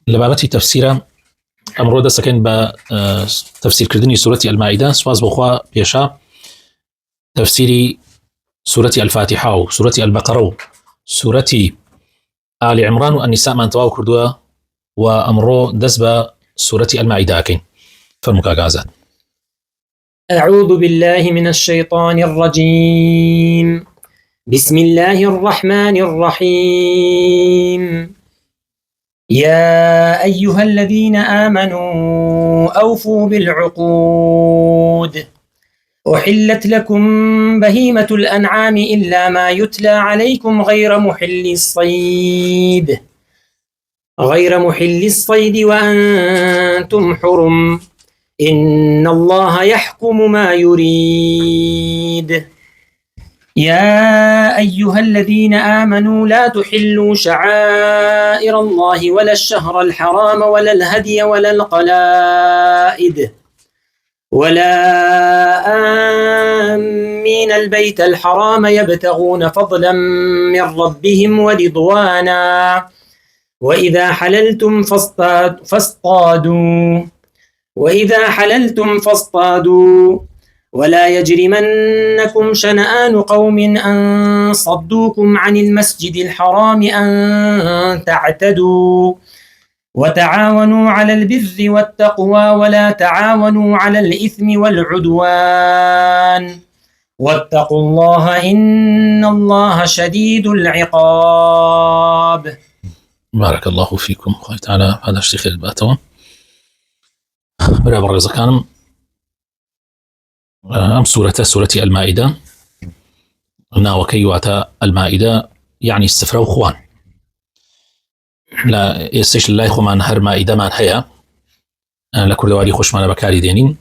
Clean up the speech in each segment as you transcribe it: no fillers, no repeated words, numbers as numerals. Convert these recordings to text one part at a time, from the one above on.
لبابەتی تەفسیرە ئەمڕۆ دەستەکەین بە تەفسیرکردنی سورەتی ئەلمائیدە. سواس بۆخوا پێشە تەفسیری سورەتی ئەلفاتیحە و سورەتی ئەلبەقەرە و سورەتی ئالی عیمران و ئەنیسامان تەواو کردووە و ئەمڕۆ دەست بە سورەتی ئەلمائیدە ئەکەین. فەرموو کاک ئازاد. أعوذ بالله من الشيطان الرجيم. بسم الله الرحمن الرحيم. يا أيها الذين آمنوا أوفوا بالعقود أحلت لكم بهيمة الأنعام إلا ما يتلى عليكم غير محل الصيد وأنتم حرم إن الله يحكم ما يريد. يا أيها الذين آمنوا لا تحلوا شعائر الله ولا الشهر الحرام ولا الهدي ولا القلائد ولا آمين البيت الحرام يبتغون فضلا من ربهم ورضوانا وإذا حللتم فاصطادوا ولا يجرمنكم شنآن قوم أن صدوكم عن المسجد الحرام أن تعتدوا وتعاونوا على البر والتقوى ولا تعاونوا على الإثم والعدوان واتقوا الله إن الله شديد العقاب. بارك الله فيكم. خوي تعالى هذا الشيخ الباتون برابر رزقانم أم سورتي المائدة ناوكي واتا المائدة يعني السفرة وخوان لا يستيش الله خومان هر مائدة من هيا لكردواري خوش مانا بكاري دينين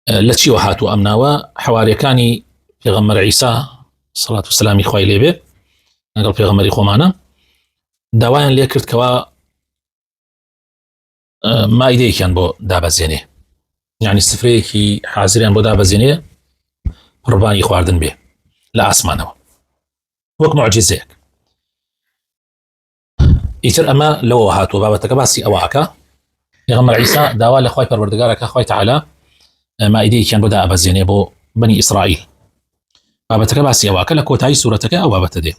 لتشي وهاتو أمناوا حواري كاني في غمر عيسى صلاة والسلام إخوائي ليبه نقل في غمر إخوامانا داوان ليكرت كوا مائدة كان بو دابا زينه يعني سفرەیەکی حازریان بۆ دابەزێنێ قوربانی خواردن بێ لە ئاسمانەوە وەک موعجزەیەک. ئیتر ئەمە لەوە هاتووە بابەتەکە باسی ئەوەکە پێغەمبەر عیسا داوا لە خوای پەروەردگارەکە خوای تەعالا مائیدەیەکیان بۆ دابەزێنێ بۆ بەنی ئیسرائیل. بابەتەکە باسی ئەوەکە لە کۆتایی سورەتەکە ئەو بابەتە دێ.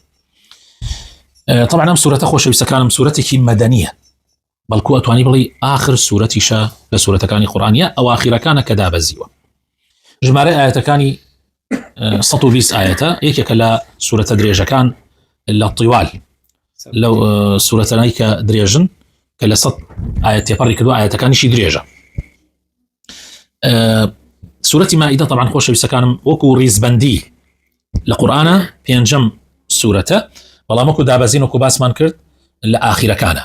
طبعا ئەم سورەتە خۆشەویستەکانم سورەتێکی مەدەنیە بەڵکو ئەتوانی بڵی ئاخر سورەتیشە لە سورەتەکانی قورئانیە ئەواخیرەکانە کە دابەزیوە. ژمارەی ئاەتەکانی 120 ئاەتە یەکێکە لە سورەتە درێژەکان لە طیوال لەو سورەتانەی کە درێژن کە لە 100 ئاەت تێپەڕی کردووە ئاەتەکانیشی درێژە. سورەتی مائیدە طبعا خۆشەویستەکانم وەکو ڕیزبەندی لە قورئانە پێنجەم سورەتە بەڵام وەکو دابەزین وەکو باسمان کرد لە ئاخیرەکانە.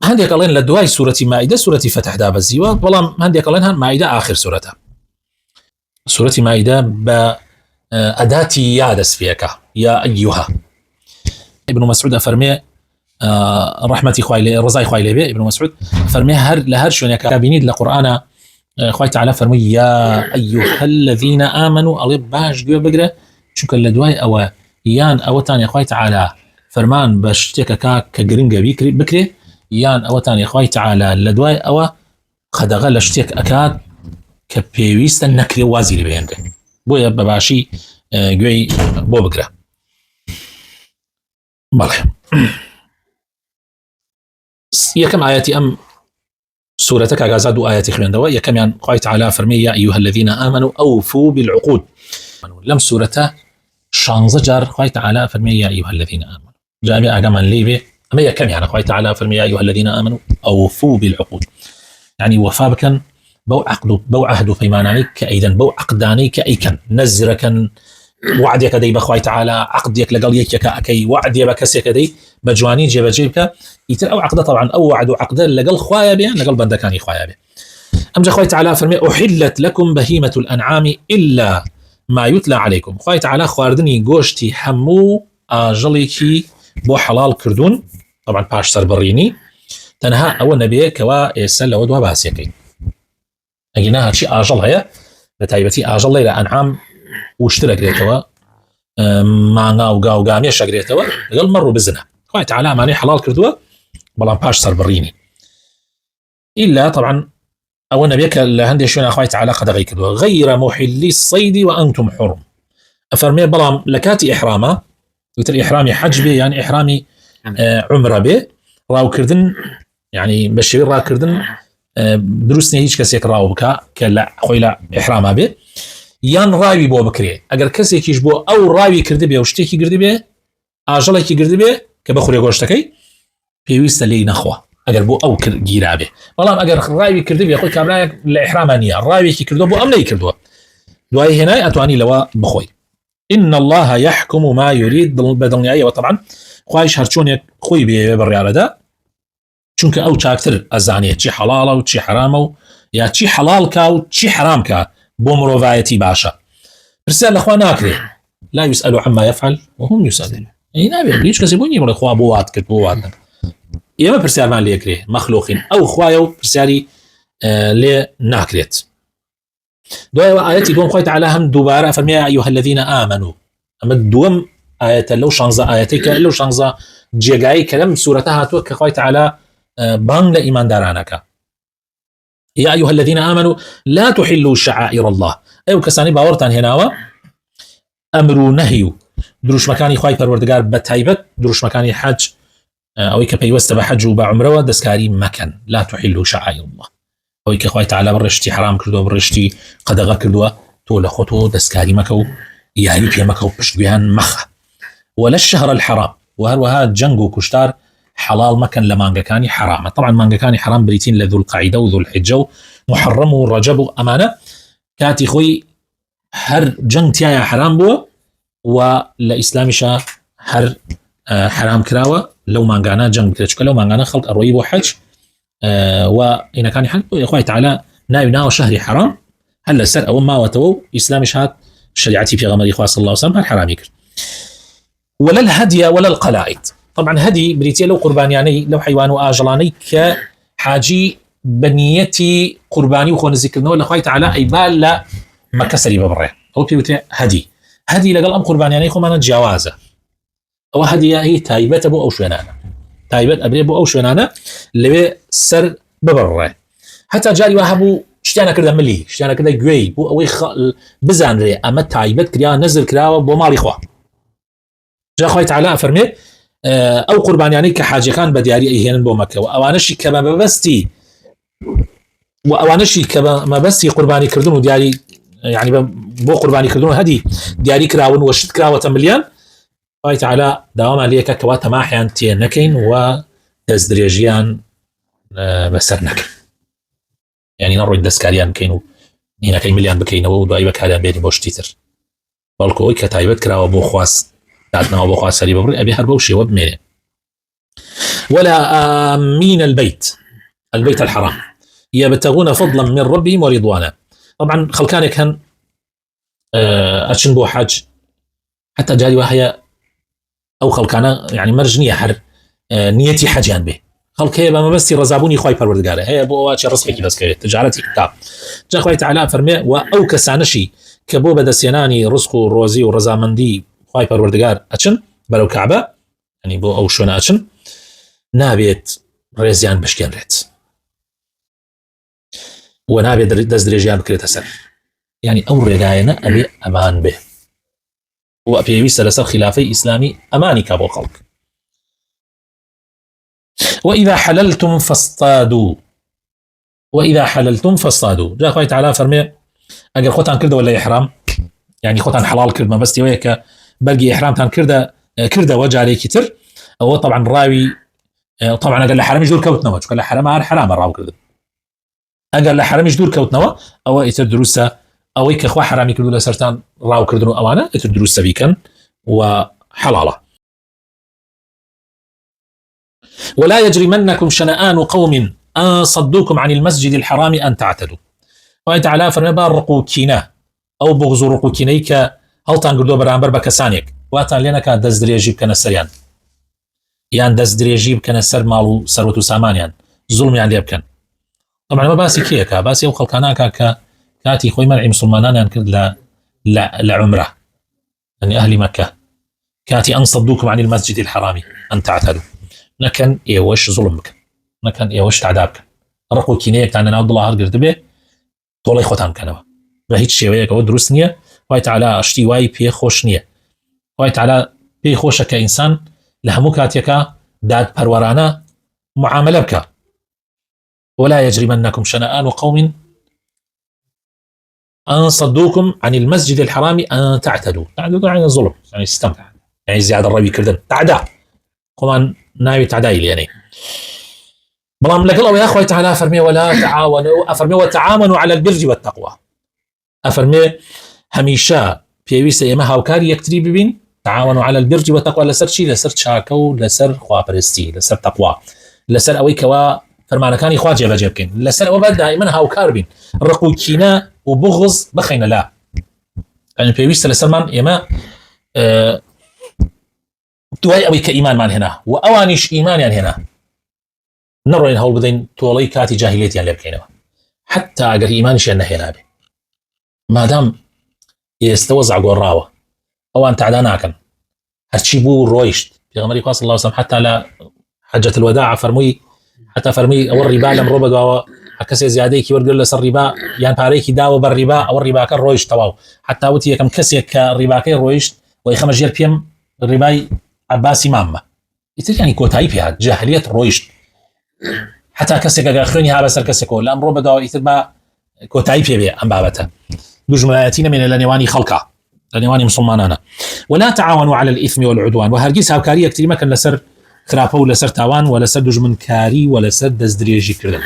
هەندێک ئەڵێن لە دوای سورەتی مائیدە سورەتی فتح دابەزیوە بەڵام هەندێک ئەڵێن هەن مائیدە ئاخر سورەتە. سورەتی مائیدە بە ئەداتی یا دەستپێکە یا ئەیوها. ابن مسعود ئەفەرمێ ڕەحمەتی خوای لێ ڕزای خوای لێ بێ ابن مسعود فەرمێ هەر لە هەر شوێنێکە بینیت لە قورئانە خوای تەعالا فەرمووی یا ئەیوها الذین ئامنوا ئەڵێ باش گوێ بگرە چونکە لە دوای ئەوە یان ئەوەتان خوای تەعالا فەرمان بە شتێکەکە کە گرنگە بکرێ یان ئەوەتان خوای تەعالا لە دوای ئەوە خەدەغە لە شتێک ئەکات کە پێویستە نەکرێ وازی لێ بێنکە بۆیە بەباشی گوێی بۆ بگرە. بەڵێ یەکەم ئاەتی ئەم سورەتە کاک ئازاد دوو ئاەتی خوێندەوە. یەکەمیان خوای تەعالا فەرمێ یا ئەیوها الذین ئامنوا ئەوفوا بالعقود. لەم سورەتە 16 جار خوای تەعالا فەرمێ یا ئەیوها الذین ئامنوا جابێ ئاگامان لێ بێ ئەمە یەکەمیانە خوای تەعالا فەرمێ یا ئەیوها الذین ئامنوا ئەوفوا بالعقود يعني وفا بکەن بەو عقد بەو عهد و پەیمانانەی کە ئەیدەن بەو عقدانەی کە ئەیکەن نەزرەکەن وعدێکە دەی بەخوای تەعالا عقدێک لەگەڵ یەکێکە ئەکەی وعدێ بە کەسێکە دەی بە جوانی جێبەجێ بکە ئیتر ئەو عقدە طبعا ئەو وعد و عقدە لەگەڵ خوایە بێ لەگەڵ بەندەکانی خوایە بێ. ئەمجا خوای تەعالا فەرمێ أحلت لكم بهيمة الأنعام إلا ما يتلى عليكم. خوای تەعالا خواردنی گۆشتی هەموو ئاژەڵێکی بۆ حەڵال کردوون طبعا پاش سەربڕینی تەنها ئەوە نەبێ کەوا ئێستا لەوە دوا باسیەکەین ئەگەنا هەرچی ئاژەڵ هەیە بە تایبەتی ئاژەڵ لێرە ئەنعام وشترەگرێتەوە مانگا و گاو گامێشەگرێتەوە لەگەڵ مەڕ و بزنە خوای تعالی معنی حلال کردووە بەڵام پاش سەربڕینی إلا طبعا أو نبيك لهندي شونا خوای تعالی قەدەغی کردووە غير محلي الصيد وأنتم حرم أفرمي بەڵام لكاتي إحرامه وتر إحرامي حج به يعني إحرامي عمره به راو كردن يعني بشوي راو كردن دروست نیه هیچ کەسێک ڕاو بکە کە لە خۆی لە ئیحراما بێ یان ڕاوی بۆ بکرێ ئەگەر کەسێکیش بۆ ئەو ڕاوی کردی بێ و شتێکی گردی بێ ئاژەڵێکی گردی بێ کە بەخورێ گۆشتەکەی پێویستە لێی نەخوا ئەگەر بۆ ئەو گیرا بێ بەڵام ئەگەر ڕاوی کردی بێ خۆی کابرایەک لە ئیحراما نییە ڕاوێکی کردو بۆ ئەم نەی کردووە دوای هێنای ئەتوانی لەوە بخۆی إن الله يحكم ما يريد بەدڵنیاییەوە طبعا خوایش هەرچۆنێک خۆی بێ بڕیارەدا چونکە ئەو چاکتر ئەزانێت چی حەڵاڵە و چی حرامە و یا چی حەڵاڵ کا و چی حرام کا بۆ مرۆڤایەتی باشە پرسیار لەخوا ناکرێ لا يسأل عما يفعل وهم يسألون نابێت هیچ کەسێک بۆ نیە بڵێ خوا بۆ وات کرد بۆ وات نەکرد ئێمە پرسیارمان لێکرێ مەخلوقین ئەو خوایە و پرسیاری لێ ناکرێت دوایەوە ئاەتی دووەم خوای تعالی هەم دووبارە فەرمێ یا ئەیها الذین آمنوا ئەمە دووەم ئاەتە لەو 16 ئاەتەی کە لەو 16 جێگایی کە لەم سوورەتە هاتووە کە خوای تعالی بانگ لإيمان دارانك يا أيها الذين آمنوا لا تحلوا شعائر الله أيو كساني باورتان هناوا أمر نهي دروش مكاني خواي پروردگار بتايبت دروش مكاني حج أو كبيوست بحج وبعمره ودسكاري مكان لا تحلوا شعائر الله أو كخواي تعالى برشتي حرام كردو برشتي قدغا كردو تول خطو دسكاري مكو ياري بي مكو بشتبيان مخ ولا الشهر الحرام وهروها جنگو كشتار حلال مكان لمانجكاني حرام طبعا مانجكاني حرام بريتين لذو القعدة وذو الحجة محرم ورجب أمانة كاتي خوي هر جنگ تيايا حرام بوا ولا شا هر حرام كراوة لو مانجانا جنگ كرتشك لو مانجانا خلق الرويب وحج وإن كان حل يا أخوي تعالى ناو شهري حرام هلا سر أو ما وتو إسلامي شهاد شريعتي في غمر إخوة صلى الله عليه وسلم هالحرام يكر ولا الهدي ولا القلائد طبعا هدي بريتيا لو قربانياني لو حيوان واجلاني كحاجي بنيتي قرباني وخون ذكرنا ولا خوي تعالى اي بال لا ما كسري ببره او بيوتي هدي لقال ام قربانياني خو ما جوازه او هدي هي تايبه ابو او شنانه تايبه ابري ابو او شنانه اللي سر ببره حتى جاري وهبو شتانا كذا ملي شتانا كذا جوي بو او بزان ري اما تايبه كريا نزل كراوه بو مالي خو جا خوي تعالى فرمي او قربانياني كحاجه كان بدياري ايهن بو مكه واوانشي كما ببستي واوانشي كما بستي قرباني كردون ودياري يعني بو قرباني كردون هدي دياري كراون وشت كراوه مليان الله تعالى دوام عليك كواتا ماحيان تينكين ودزدريجيان بسرنك يعني نروي دسكاريان كينو هنا كاين مليان بكينو ودايبك هذا بيني بوشتيتر بالكو كتايبت كراوه بو خواص داتنا وبقى سري ببري أبي هربو شيء وبمينه ولا آمين البيت الحرام يبتغون فضلا من ربهم ورضوانا طبعا خلكانك هن أتشن بو حاج حتى جاري وهي أو خلكانا يعني مرجنية حر نيتي حاجان به خلكيه بما بس رزابوني خواي پروردگاره هي بو واتش رزقك بس كي تجارتي كتاب جا خوي تعالى فرمي وأو كسانشي كبو بدسيناني رزق روزي ورزامندي خواي پروردگار اچن بلو كعبه يعني بو او شونا اچن نابيت ريزيان بشكنرت ونابيت دزدريجيان بكريت سر يعني او رجاينا ابي امان به وابي ويسل خلافي اسلامي اماني كابو خلق واذا حللتم فاصطادوا جاء خوي تعالى فرمي اجل خوتان كرده ولا احرام يعني خوتان حلال كرد ما بس ويك بلقي إحرامتان كرده وجه عليك تر أو طبعا راوي طبعا أقل حرام يجدور كوت نوا قال حرام على حرام الراو كرده أقل حرام يجدور كوت نوا أو يتر دروسة أو يك أخوة حرام يكردوا لسرتان راو كردنو أمانة يتر دروسة بيكن وحلالة ولا يجرمنكم شنآن قوم أن صدوكم عن المسجد الحرام أن تعتدوا وآية تعالى فرمي بارقوا كينا أو بغزورقوا كينيك هەڵتان گردۆ بەرامبەر بە کەسانێک واتان لێ نەکات دەستدرێژی بکەنە سەریان یان دەستدرێژی بکەنە سەر ماڵ و سەرۆت و سامانیان زوڵمیان لێ بکەن طبعا ئەمە باسی کێیەکە باسی ئەو خەڵکانەکە کە کاتی خۆی مەرعی مسلمانانیان کرد لە عومرە يعني ئەهلی مەکە كاتي أن صدوكم عن المسجد الحرام أن تعتدوا نكن إيوش ظلمك نكن إيوش تعذابك رقو كينيك تعالى عبد الله هرقر دبه طولي خوتان كانوا بهيت شيوية قود دروسنية واي تعالى أشتي واي بي خوشنية واي تعالى بي خوشة كإنسان لهمو كاتيك داد پرورانا معاملة بك ولا يجرمنكم شنآن قوم أن صدوكم عن المسجد الحرام أن تعتدوا يعني الظلم يعني استمتع يعني زيادة الربي كردن تعدى قمان ناوي تعدايل يعني بلام لك الله يا أخوة تعالى أفرمي ولا تعاونوا أفرمي وتعاونوا على البر والتقوى أفرمي هميشا بيويس إيما هاوكاري يكتري ببين تعاونوا على البر والتقوى لسر شي لسر شاكو لسر خوابرستي لسر تقوى لسر أوي كوا فرمانا كان إخوات جيبا جيبكين لسر أوبا دائما هاوكار بين رقو كينا وبغض بخينا لا يعني بيويس لسر من إيما دوای ئەوەی کە ئیمانمان هێنا و ئەوانیش ئیمانیان هێنا نەڕۆین هەوڵ بدەین تۆڵەی کاتی جاهیلێتیان لێ بکەینەوە حتا ئەگەر ئیمانیشیان نەهێنا بێ مادام ئێستا وەزع گۆڕاوە ئەوان تعدا ناکەن هەرچی بوو ڕۆیشت پێغەمبەری خوا صلی الله علیه وسلم حتا لە حەجەت الوداع فەرمووی حتا فەرمووی ئەوە ڕیبا لەمڕۆ بەدواوە هەر کەسێ زیادەیەکی وەرگرت لەسەر ڕیبا یان پارەیەکی داوە بەر ڕیبا ئەوە ڕیباکە ڕۆیشت تەواو حتا وتی یەکەم کەسێک کە ڕیباکەی ڕۆیشت وەی خەمە ژێر پێم ڕیبای عباسی مامە ئیتر ینی کۆتایی پێهات جاهلیەت ڕۆیشت حتا کەسێک ئەگەر خوێنی ها بەسەر کەسێکەوە لە ئەمڕۆ بەداوە ئیتر بە کۆتایی پێبێ ئەم بابەتە دوژمنایەتی نەمێنێ لە نێوانی خەڵکە لە نێوانی مسلمانانە ولا تعاونوا على الإثم والعدوان وهرگیز هاوکاری یەکتری مەکەن لەسەر خراپە و لەسەر تاوان و لەسەر دوژمنکاری و لەسەر دەستدرێژیکردن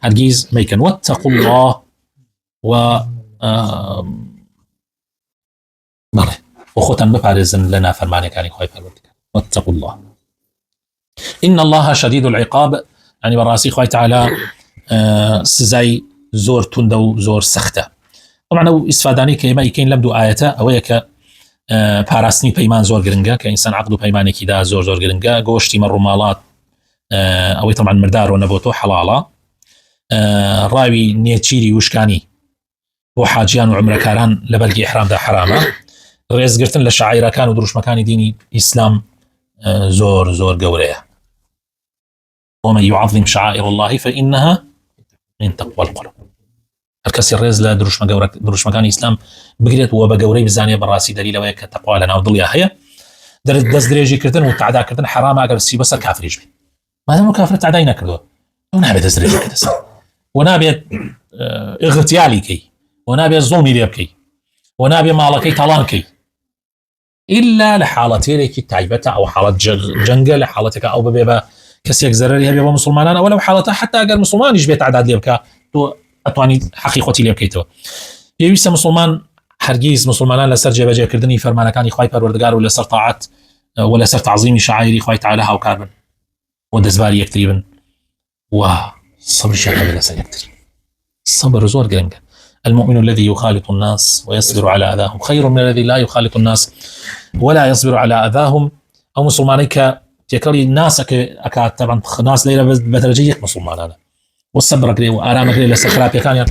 هەرگیز مەیکەن واتقوا الله و بەڵێ وخۆتان بپارێزن لە نافەرمانیەکانی خۆی پەروەردگار واتقوا الله إن الله شديد العقاب يعني براسي خوي تعالى سزاي زور توندو زور سخته طبعا او استفاداني كيما يكين لبدو آياته اويك پاراستنی پەیمان زۆر گرنگە کە ئینسان عقد و پەیمانێکی دا زۆر زۆر گرنگە گۆشتی مەڕووماڵات ئەوەی تەمان مردارۆ نەبۆ تۆ حەڵاڵە ڕاوی نێچیری وشکانی بۆ حاجیان و عمرەکاران لە بەرگی ئیحرامدا حرامە ڕێزگرتن لە شاعیرەکان و دروشمەکانی دینی ئیسلام زۆر زۆر گەورەیە ومن يعظم شعائر الله فإنها من تقوى القلوب هر کەسی ڕێز لە دروشمەکانی ئیسلام بگرێت و بە گەورەی بزانێ بەڕاستی دەلیلەوەیە کە تەقوا لە ناو دڵیا هەیە دەست درێژیکردن و تعداکردن حرامە ئەگەر سی بەسەر کافریش بێت مادام کافر تعدای نەکردووە ئەو نابێت دەست درێژیکردن و نابێت ئغتیالی کەی و نابێت زوڵمی لێ بکەی و نابێت ماڵەکەی تاڵان کەی إلا لحالتێکی تایبەتە ئەو حاڵەت جەنگە لە حاڵەتێکە ئەو ببێ بە کەسێک زەرەری هەبێ بە مسلمانان ئەو لەو حاڵەتە حتا ئەگەر مسلمانیش بێت تعداد لێ بکە تۆ ئەتوانی حەقی خۆتی لێ بکەیتەوە پێویستە مسلمان هەرگیز مسلمانان لەسەر جێبەجێکردنی فەرمانەکانی خوای پەروەردگار و لەسەر تاعات و لەسەر تعظیمی شعائری خوای تعالی هاوکار بن و دەستباری یەکتری بن و سەبریشیان هەبێ لەسەر یەکتر سەبر زۆر گرنگە المؤمن الذي يخالط الناس ويصبر على أذاهم خير من الذي لا يخالط الناس ولا يصبر على أذاهم أو مسلمانيك تكلي الناس أكاد طبعا ناس ليلة بدرجية مسلمانانا والصبر كري وآرام كري لسخراب يكان يعني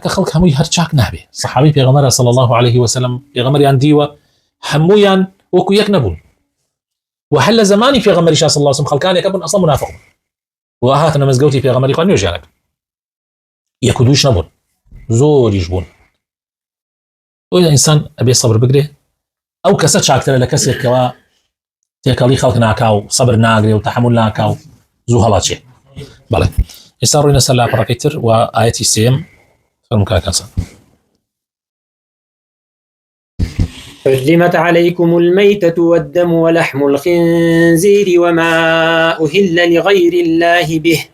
كخلق هموي هرچاك نهبي صحابي پیغمبر صلى الله عليه وسلم پیغمبر يان ديوة همويان وكو يكنبون وحل زماني پیغمبر صلى الله عليه وسلم خلقان يكبون أصلا منافق وآهاتنا مزقوتي پیغمبر يقول نيوجانك يكدوش نبون زور يجبون وإذا إنسان أبي صبر بقري أو كسات شاكتر لكسر كوا تيكالي خلق ناكاو صبر ناقري وتحمل ناكاو زو هلاتشي بله يساروا نسأل الله بركتر وآياتي سيم فالمكان كنسان حرمت عليكم الميتة والدم ولحم الخنزير وما أهل لغير الله به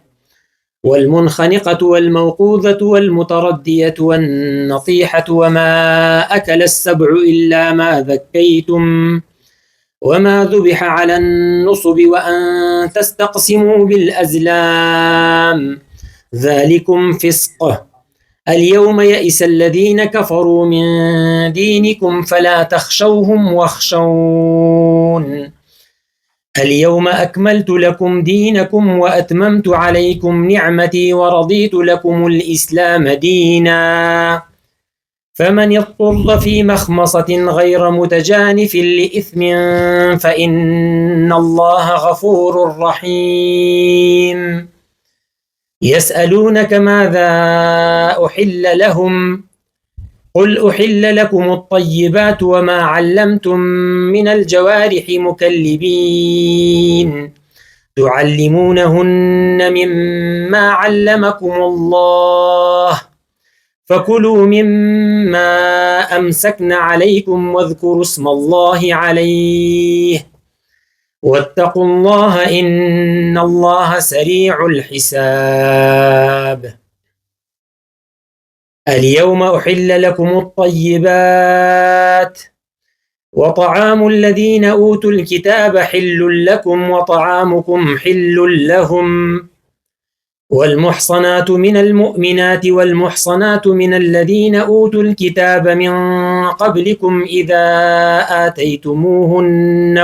والمنخنقة والموقوذة والمتردية والنطيحة وما أكل السبع إلا ما ذكيتم وما ذبح على النصب وأن تستقسموا بالأزلام ذلكم فسق اليوم يئس الذين كفروا من دينكم فلا تخشوهم واخشون اليوم أكملت لكم دينكم وأتممت عليكم نعمتي ورضيت لكم الإسلام دينا فمن اضطر في مخمصة غير متجانف لإثم فإن الله غفور رحيم. يسألونك ماذا أحل لهم قل أحل لكم الطيبات وما علمتم من الجوارح مكلبين تعلمونهن مما علمكم الله فكلوا مما أمسكن عليكم واذكروا اسم الله عليه واتقوا الله إن الله سريع الحساب. اليوم أحل لكم الطيبات وطعام الذين أوتوا الكتاب حل لكم وطعامكم حل لهم والمحصنات من المؤمنات والمحصنات من الذين أوتوا الكتاب من قبلكم إذا آتيتموهن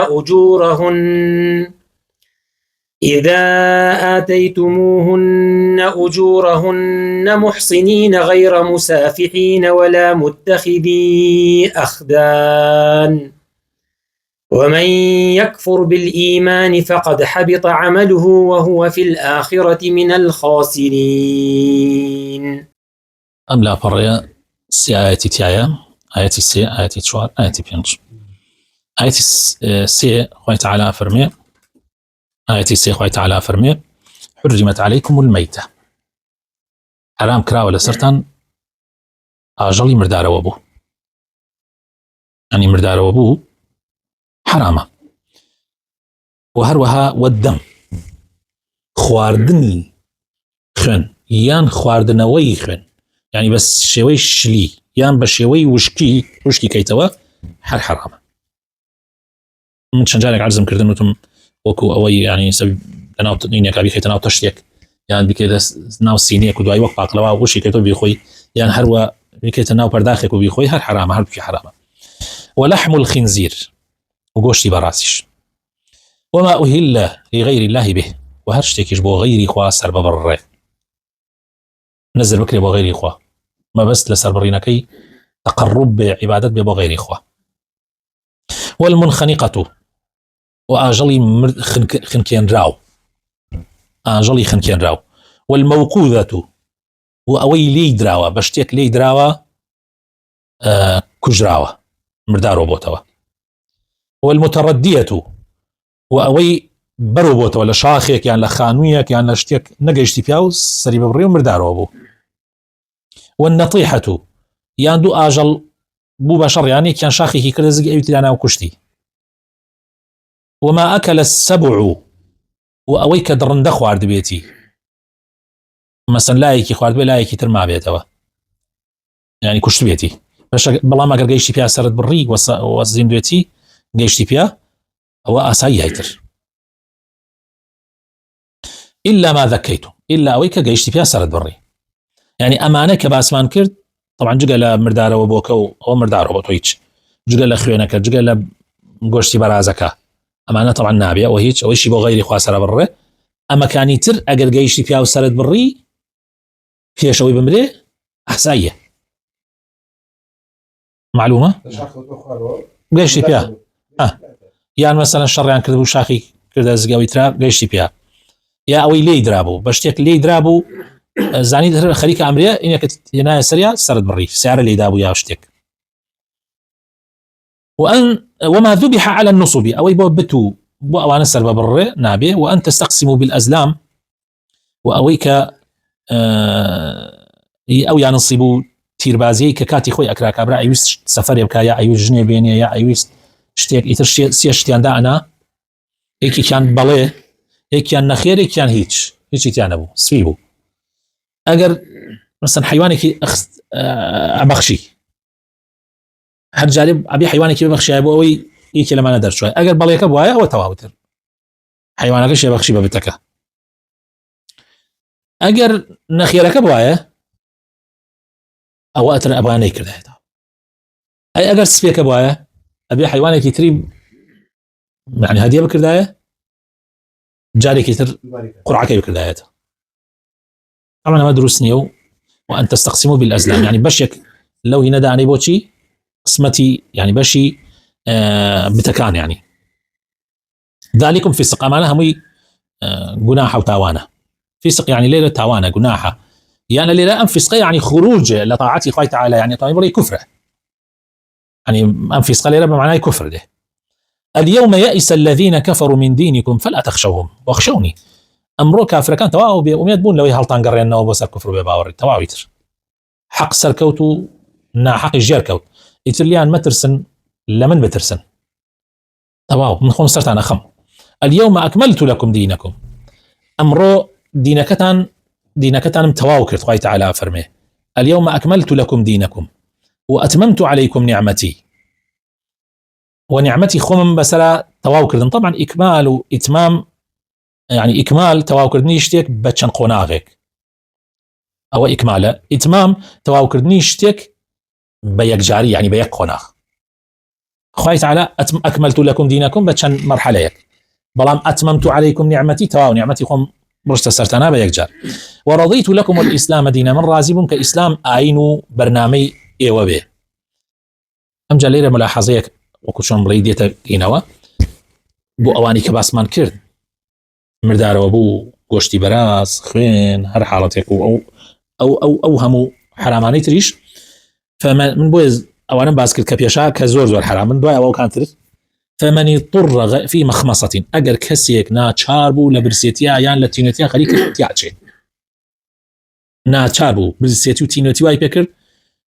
أجورهن محصنين غير مسافحين ولا متخذي أخدان ومن يكفر بالإيمان فقد حبط عمله وهو في الآخرة من الخاسرين. أم لا فريا سي آياتي تيايا آياتي سي آياتي تشوار آياتي بينج آياتي سي خوي تعالى فرمي آياتي سي خوي تعالى فرمي حرمت عليكم الميتة حرام كرا ولا سرطان أجلي مردار وابو يعني مردار وابو حرامة وهروها والدم خواردني خن يان خواردنوي خن يعني بس شوي شلي يان بشوي وشكي كيتوا حرامة من شنجانك عرزم كردن وتم وكو أوي يعني سبب تناو إنك أبي خي تناو تشتيك يعني بكذا ناو سينيك ودواي وقت عقلوا وشي كيتو بيخوي يعني هروا بكذا تناو برداخك وبيخوي هر حرامة هر بكي حرامة. ولحم الخنزير وقوشتي براسش وما أهل لغير الله به وهرشتكيش بو غيري خوا سر ببره نزل بكري بو غيري خوا ما بس لسر برينكي تقرب بعبادت بو غيري خوا. والمنخنقة وآجلي خنكين راو آجلي خنكين راو. والموقوذة وأوي لي دراوة بشتيك لي دراوة كجراوة مردارو بوتوا. والمتردية وأوي برو بوتوا لشاخيك يعني لخانويك يعني لشتيك نقشتي فياو سري ببري ومردارو بو. والنطيحة يعني دو آجل بو بشر يعني كان شاخيكي كرزق أيوتي لنا وكشتي. وما أكل السبع وأوي كدرند خوارد بيتي مثلا لايكي خوارد بي لايكي ترمى بيتوا يعني كشت بيتي باش بلا ما قرقيشتي فيها سرد بري وزين دويتي قيشتي فيها أو أساي هيتر إلا ما ذكيتم إلا أويك قيشتي فيها سرد بري يعني أمانك باسمان كرد طبعا جقا لمردارة وبوكو أو مردارة وبوتويتش جقا لخوينك جقا لقوشتي برازكا أمانة طبعا نابية وهيتش أو إشي بو غيري خواه سر بري أما كان يتر أقر قيشتي فيها وسرد بري فيها شوي بمري أحساية معلومة قيشتي فيها يعني مثلا الشريان كردو شاخي كردا زقاوي تراب قيشتي فيها يا أوي لي درابو بشتيك لي درابو زاني خليك أمرية إنك ينايا سريع سرد بري سعر لي دابو يا وشتيك. وما ذبح على النصب أو يبوبتو وأنا سرب بري نابي وأن تستقسموا بالأزلام وأويك أو يعني نصيبوا تيربازي ككاتي خوي أكراك أبرا أيوس سفر يبكا يا أيوس جنيه بيني يا أيوس شتيك يترشي سيشتيان دا أنا إيكي كان بالي إيكي كان نخير إيكي كان هيتش كان أبو سفيبو أجر مثلا حيوانك أبخشي هر جالب أبي حيوانك ببخشي أبو أوي إيكي لما ندر شوي أجر باليك أبوايا هو تواوتر حيوانك شي بخشي ببتك أجر نخيرك أبوايا أو أتر أبغاني كده أي أجر سفيك أبوايا أبي حيوانك يتريب يعني هدية بكرداية جاري يتر قرعة بكردايته طبعا ما دروسني وأن تستقسموا بالأزلام يعني بشيك لو هنا دعني بوشي قسمتي يعني بشي بتكان يعني ذلكم فسق أمانة همي جناحة وتاوانة فسق يعني ليلة تاوانة جناحة يعني ليلة أنفسق يعني خروج لطاعتي الله تعالى يعني طيب كفر يعني أنفسق ليلة بمعنى كفر له. اليوم يئس الذين كفروا من دينكم فلا تخشوهم واخشوني أمرو كافر كان تواو بأميد بون لو يهلطان قرينا وبسر كفر بباوري تواو يتر حق سركوتو نا حق جيركوت يترليان مترسن لمن بترسن تواو من خون سرتان أخم. اليوم أكملت لكم دينكم أمرو دينكتان متواو كرت الله تعالى فرمي اليوم أكملت لكم دينكم وأتممت عليكم نعمتي ونعمتي خمم بسلا تواو كردن طبعا إكمال وإتمام يعني إكمال تواو كردني يشتك بچن قناغك أو إكمال إتمام تواو كردني يشتك بيك جاري يعني بيك قناغ الله تعالى أكملت لكم دينكم بچن مرحلة بلام أتممت عليكم نعمتي تواو نعمتي خم برشت سرتنا بيك جار ورضيت لكم الإسلام دينا من رازبون كإسلام آينو برنامي إيوه أم جاليرة ملاحظيك وكشون بريدية إينوا بو أواني كباسمان كرد مردار وبو گۆشتی بەراز خوێن هەر حاڵەتێک ئەو هەموو حرامانەی تریش من بۆیە ئەوانە باس کرد کە پێشا کە زۆر حرام من دوای ئەوە کانتر فمن اضطر في مخمصة ئەگەر کەسێک ناچار بوو لە برسێتیا یان لە تینوێتیا خەریک تیاچێ ناچار بوو برسێتی و تینوێتی وای پێ کرد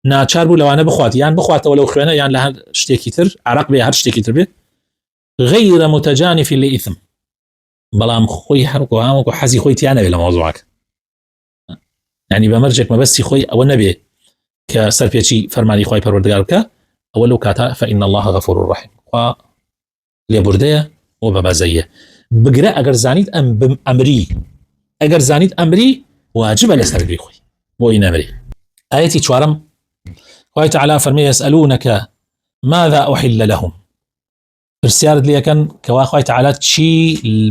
ناچار بوو لەوانە بخوات یان بخواتەوە لەو خوێنە یان لە هەر شتێکی تر عرق بێ هەر شتێکی تر بێ غير متجانف لإثم بەڵام خۆی هەروەکو حەزی خۆی تیا نەبێ لە مۆزوعەکە یعنی بەمەرجێک مەبەستی خۆی ئەوە نەبێ کە سەرپێچی فەرمانی خۆی پەروەردگار بکە ئەوە لەو کاتە فإن الله غفور رحيم خوا لێبوردەیە و بەبەزەیە بگرە ئەگەر زانیت ئەگەر زانیت ئەمری واجبە لەسەر بی خۆی بۆی نەمری. ئاەتی چوارەم خۆی تعالی فەرمێ يسألونك ماذا أحل لهم پرسیارت لێکەن کەوا خۆی تعالی چی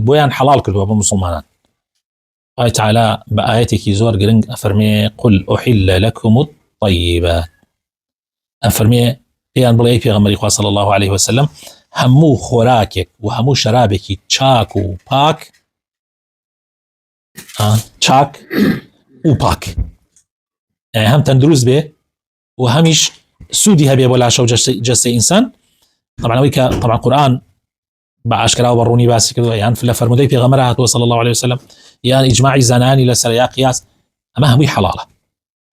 بۆیان حەڵال کردووە بە موسڵمانان. خۆی تعالی بە ئاەتێکی زۆر گرنگ ئەفەرمێ قل أحل لكم الطيبات ئەفەرمێ پێیان بڵێ پێغەمبەری خوا صلی الله عليه وسلم هەموو خۆراکێک و هەموو شەرابێکی چاک و پاک هەم تەندروست بێ و هەمیش سوودی هەبێ بۆ لاشە و جەستەی ئینسان. طبعا طبعا قرآن باشكرا وبروني باسي كذا يعني في فرمودي في غمرات صلى الله عليه وسلم يعني اجماعي زناني لسر يا قياس اما همي حلاله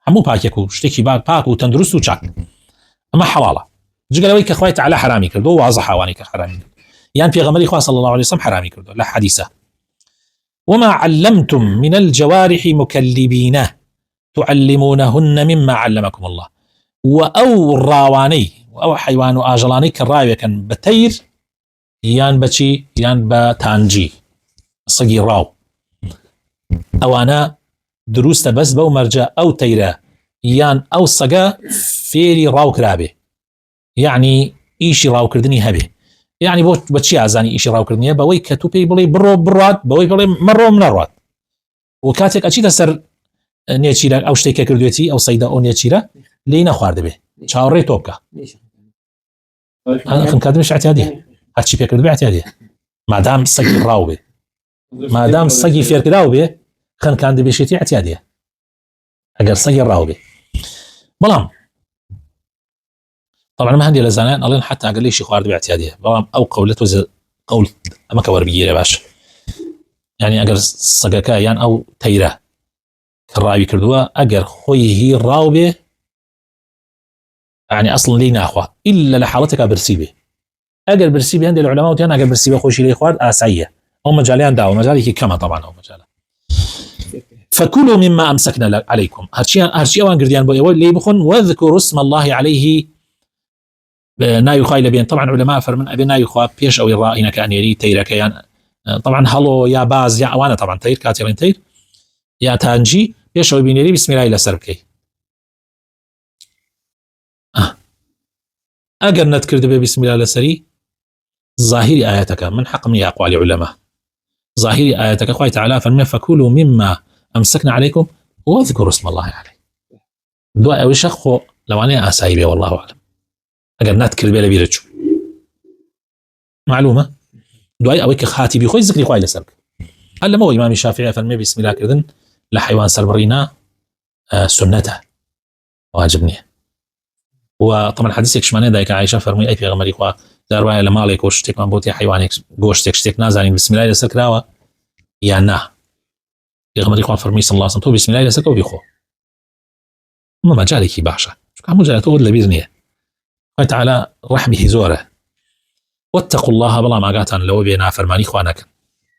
همو باكيكو شتيكي باك وتندرس وشاك اما حلاله جقال ويك اخويت على حرامي كردو واضح واني كحرامي يعني في غمري اخويا صلى الله عليه وسلم حرامي كردو لا حديثه. وما علمتم من الجوارح مكلبين تعلمونهن مما علمكم الله واو الراواني او حيوان اجلاني كراوي كان بتير يان بچي يان بتانجي صقي راو اوانا دروست بس بو مرجع او تيرا يان او صقا فيري راو كرابي يعني ايشي راو كردني هبي يعني بچي ازاني ايشي راو كردني بوي كتو بي بلي برات بوي بلي مرو من الروات وكاتك اچي تسر نيچيرا او شتيكا كردويتي او صيدا او نيچيرا لينا خوارد به چاوري توكا انا كان مش اعتياديه هادشي فيك كردو اعتياديه مادام الصقي راو به مادام الصقي فيك راو به كان دبي شتي اعتياديه اگر صقي راو به بلام طبعا ما عندي لزانان الله حتى قال لي شي خوارد باعتياديه بلام او قولته قول اما كوربيه يا باشا يعني اگر صقكا يعني او تيره كراوي كردوا اگر خوي هي راو به يعني اصلا لي ناخوه الا لحالتك برسيبه اگر برسيبه عند العلماء وتيان اگر برسيبه خوشي لي خوارد اسعيه او مجاليان داو مجالي كما طبعا او مجاله. فكلوا مما امسكنا عليكم هرشي وان قرديان بو لي بخون واذكروا اسم الله عليه نايو خايله بين طبعا علماء فرمن ابي نايو خوا بيش او الرائنا كان يري تيركيان طبعا هلو يا باز يا وانا طبعا تير كاترين تير يا تانجي بيش او بينيري بسم الله الى سركي اگر نذكر بسم الله لسري ظاهري آياتك من حق من أقوال علماء ظاهري آياتك خوي تعالى فكلوا مما أمسكنا عليكم واذكروا اسم الله عليه دعاء وشخ لوانەیە ئاسایی بێ والله أعلم ئەگەر ناتکرد بێ لە بیرت چوو معلومە دوای ئەوەی کە خاتیبی خۆی ذکری خوای لەسەر هەر لەمەوە ئیمامی شافعی فەرمێ بسم الله کردن لە حیوان سەربڕینا سنەتە واجب نییە وطبعا حديث يكشمانه دايك عائشة فرمي أي پیغمبري خوا داروایە لە ماڵێک و شتێکمان بۆ تێ حیوانێک گۆشتێک شتێک نازانین بسم الله لەسەر کراوە یان نا پیغمبري خوا فرمي صلى الله عليه وسلم تۆ بسم الله لەسەر کەو بیخۆ ئەمە مەجالێکی باشە چونکە هەموو جارێ تۆ لەبیر نییە خوای تعالی ڕەحمی زۆرە واتقوا الله بەڵام ئاگاتان لەوە بێ نافەرمانی خوا نەکەن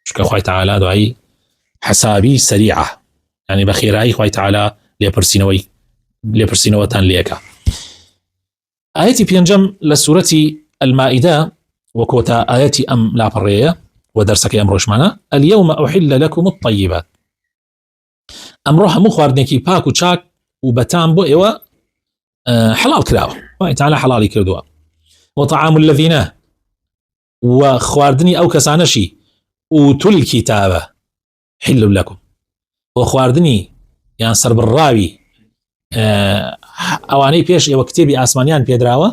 چونکە خوای تعالی دوایی حسابی سەریعە یعنی بە خێرایی خوای تعالی لێپرسینەوەتان لێکە آيتي بينجم لسورة المائدة وكوتا آياتي أم لا برية ودرسك يا أمروش معنا اليوم أحل لكم الطيبات أمروها مخواردنكي باكو تشاك وبتام بو إيوا حلال كراوة تعالى حلالي كردوا وطعام الذين وخواردني أو كسانشي أوتوا الكتابة حل لكم وخواردني يعني سرب الراوي ئەوانەی پێش ئێوە کتێبی ئاسمانیان پێدراوە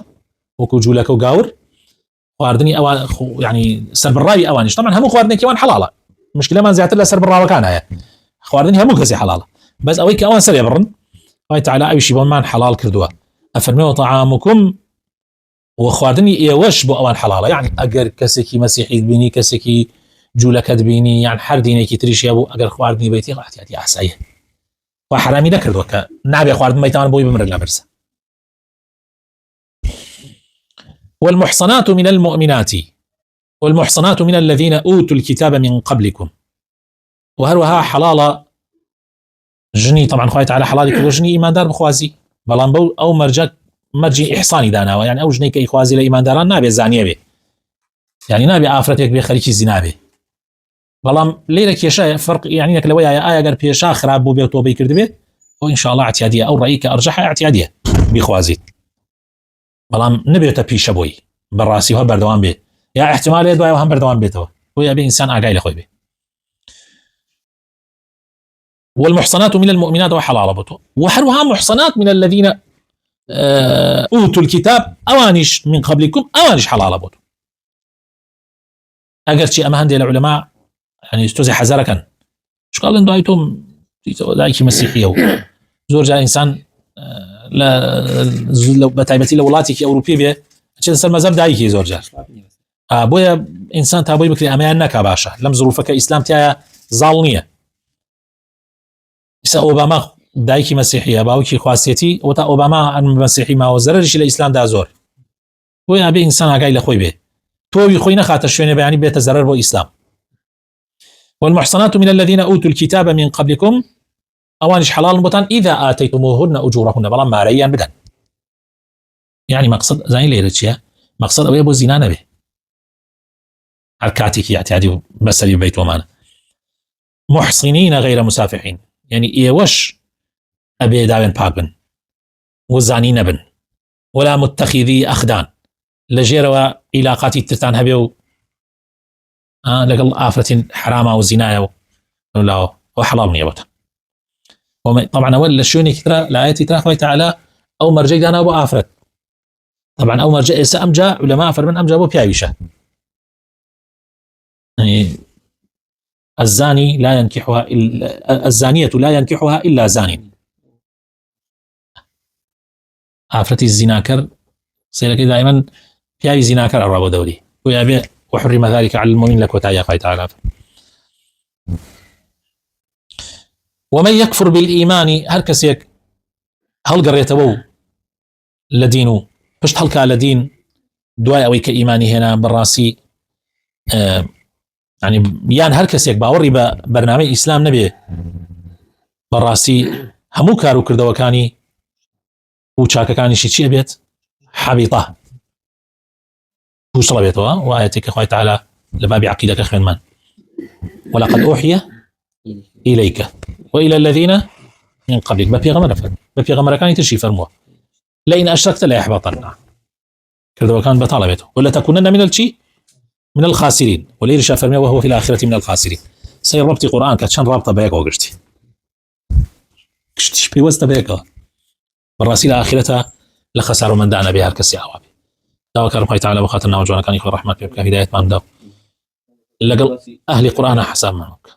وەکو جوولەکە و گاور خواردنی ئەوان ینی سەربڕاوی ئەوانیش طبعا هەموو خواردنێکیوان حەڵاڵە مشکلەمان زیاتر لە سەربڕاوەکان هەیە خواردنی هەموو کەسی حەڵاڵە بەس ئەوەی کە ئەوان سەرێ بڕن خوای تعالی ئەویشی بۆمان حەڵال کردووە ئەفەرمێ طعامكم وخواردنی ئێوەش بۆ ئەوان حەڵاڵە یعنی ئەگەر کەسێکی مەسیحی بینی کەسێکی جوولەکەت بینی یان هەر دینێکی تریش هەبوو ئەگەر خواردنی بێتی احتیاطی ئاساییە وحرامي نكردوه كنابي خوارد ميتان بوي بمر لا برسه والمحصنات من المؤمنات والمحصنات من الذين أوتوا الكتاب من قبلكم وهروها حلال جني طبعا خويت على حلالك وجني إيمان دار بخوازي بلان بو أو مرجي إحصاني دانا يعني أو جني كإخوازي لإيمان داران نابي زانية بي يعني نابي آفرتك بخليك الزنابي بەڵام لێرە کێشە فرق يعني لەوەیە ئایا گەر پێشا خراپ بوو بێ و تۆبەی کرد بێ و إن شاء الله اعتیادیە ئەو ڕێی کە ئەرجەحە اعتیادیە بیخوازیت بەڵام نەبێتە پیشە بۆی بەڕاستی هەر بەردەوام بێ یا احتمالێ دوایەوە هەم بەردەوام بێتەوە بۆ یابێ ئینسان ئاگای لە خۆی بێ والمحصنات من المؤمنات وحلال بوتو وهروها محصنات من الذين أوتوا الكتاب أوانش من قبلكم أوانش حلال بوتو أجرتي أما هندي العلماء يعني استوزي حذرة كان شو قال إن دايتهم دايكي مسيحية زور جاء إنسان لا بتعبتي لولاتك أوروبية بيه عشان سر مذهب دايكي زور جار بويا إنسان تابوي بكري أمانك باشا لم ظروفك إسلام تاعي ظالنية إسا أوباما دايكي مسيحية باوكي خواسيتي وتا أوباما مسيحي ما وزررش الإسلام دا زور بويا بي إنسان أقاي لخوي بيه توي خوي نخات الشوينة بيعني بيتزرر بو إسلام والمحصنات من الذين أوتوا الكتاب من قبلكم أوانش حلال بطان إذا آتيتموهن أجورهن بلا ما ريان بدن يعني مقصد زين ليرتشيا مقصد أبي أبو زينان به حركاتك يعتادي مسألة بيت ومانا محصنين غير مسافحين يعني إيوش أبي داون باقبن وزانين بن ولا متخذي أخدان لجيروا علاقاتي ترتان هبيو لقل آفرة حرامة وزناية ولا وحلال نيابتها طبعا أول لشوني كترى لآياتي ترى خوي تعالى أو مرجع دانا أبو آفرة طبعا أو مرجع إسا أمجا علماء فرمن أمجا أبو بيعيشة يعني الزاني لا ينكحها الزانية لا ينكحها إلا زاني آفرة الزناكر سيلك دائما بيعي زناكر الرابو دولي ويابي وحرم ذلك على المؤمن لك وتعالى قال تعالى ومن يكفر بالإيمان هركسيك هل قريتبو لدينو فشت هلك لدين دواء أويك إيماني هنا بالراسي يعني يان هركسيك باوري برنامج إسلام نبي بالراسي همو كارو كردو كاني وشاكا كاني شي بيت حبيطه وصل بيتها وآياتك أخوة تعالى لباب عقيدة أخوة من ولقد أوحي إليك وإلى الذين من قبلك بفي غمر كان يتشي فرموه لئن أشركت لا يحبطن كذا وكان بطالبته ولا تكونن من الخاسرين والإرشاء فرموه وهو في الآخرة من الخاسرين سير ربطي قرآن كتشان رابطة بيك وقشتي كشتش بيوزت بيك بالراسي الآخرة لخساروا من دعنا بها الكسي أوابي داوا كرم خواهي تعالى وخاتنا وجوانا كان يخوي الرحمة في هداية ما مدو لقل أهل قرآن حساب معك